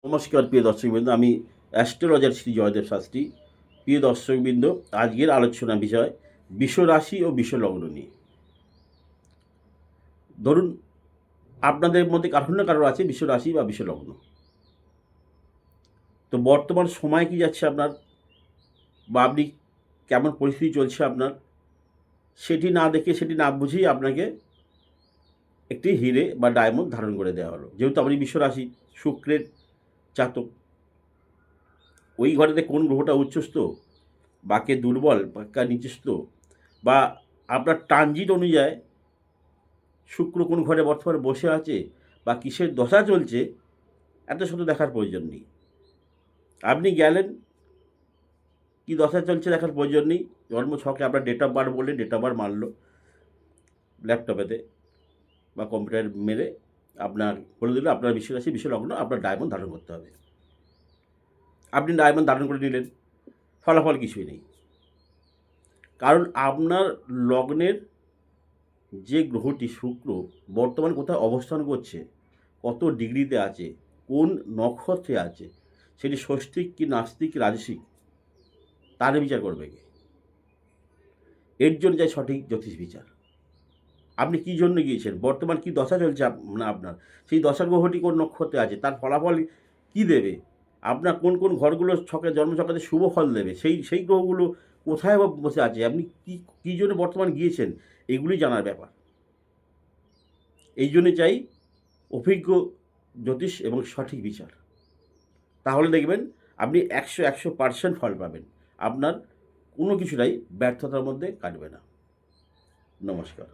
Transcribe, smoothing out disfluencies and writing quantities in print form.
নমস্কার প্রিয় দর্শকবৃন্দ, আমি অ্যাস্ট্রোলজার শ্রী জয়দেব শাস্ত্রী। প্রিয় দর্শকবৃন্দ, আজকের আলোচনা বিষয় বিশ্বরাশি ও বিশ্বলগ্ন নিয়ে। ধরুন, আপনাদের মধ্যে কারোর না কারোর আছে বিশ্বরাশি বা বিশ্বলগ্ন। তো বর্তমান সময় কি যাচ্ছে আপনার, বা আপনি কেমন পরিস্থিতি চলছে আপনার, সেটি না দেখে সেটি না বুঝেই আপনাকে একটি হিরে বা ডায়মন্ড ধারণ করে দেওয়া হলো। যেহেতু আপনি বিশ্বরাশি, শুক্রের জাতক, ওই ঘরেতে কোন গ্রহটা উচ্চস্থ বা কে দুর্বল বা কে নিচস্থ, বা আপনার ট্রানজিট অনুযায়ী শুক্র কোন ঘরে বর্তমানে বসে আছে বা কিসের দশা চলছে, এত শুধু দেখার প্রয়োজন নেই। আপনি গেলেন, কি দশা চলছে দেখার প্রয়োজন নেই। জন্ম ছকে আপনার ডেট অফ বার্থ বললে ডেট অফ বার্থ মারলো ল্যাপটপেতে বা কম্পিউটার মেরে আপনার বলে দিল আপনার বিশ্বরাশি বিশ্বলগ্ন, আপনার ডায়মন্ড ধারণ করতে হবে। আপনি ডায়মন্ড ধারণ করে নিলেন, ফলাফল কিছুই নেই। কারণ আপনার লগ্নের যে গ্রহটি শুক্র বর্তমান কোথায় অবস্থান করছে, কত ডিগ্রিতে আছে, কোন নক্ষত্রে আছে, সেটি স্বস্তিক কি নাস্তিক কি রাজসিক, তার বিচার করবে কে? এর জন্য চাই সঠিক জ্যোতিষ বিচার। আপনি কী জন্য গিয়েছেন, বর্তমান কি দশা চলছে আপনার, সেই দশা গ্রহটি কোন নক্ষত্রে আছে, তার ফলাফল কি দেবে, আপনার কোন কোন ঘরগুলো ছকে জন্মছকে শুভ ফল দেবে, সেই গ্রহগুলো কোথায় বসে আছে, আপনি কী জন্য বর্তমান গিয়েছেন, এগুলি জানার ব্যাপার। এই জন্যে চাই অভিজ্ঞ জ্যোতিষ এবং সঠিক বিচার। তাহলে দেখবেন আপনি 100% ফল পাবেন, আপনার কোনো কিছুটাই ব্যর্থতার মধ্যে কাটবে না। নমস্কার।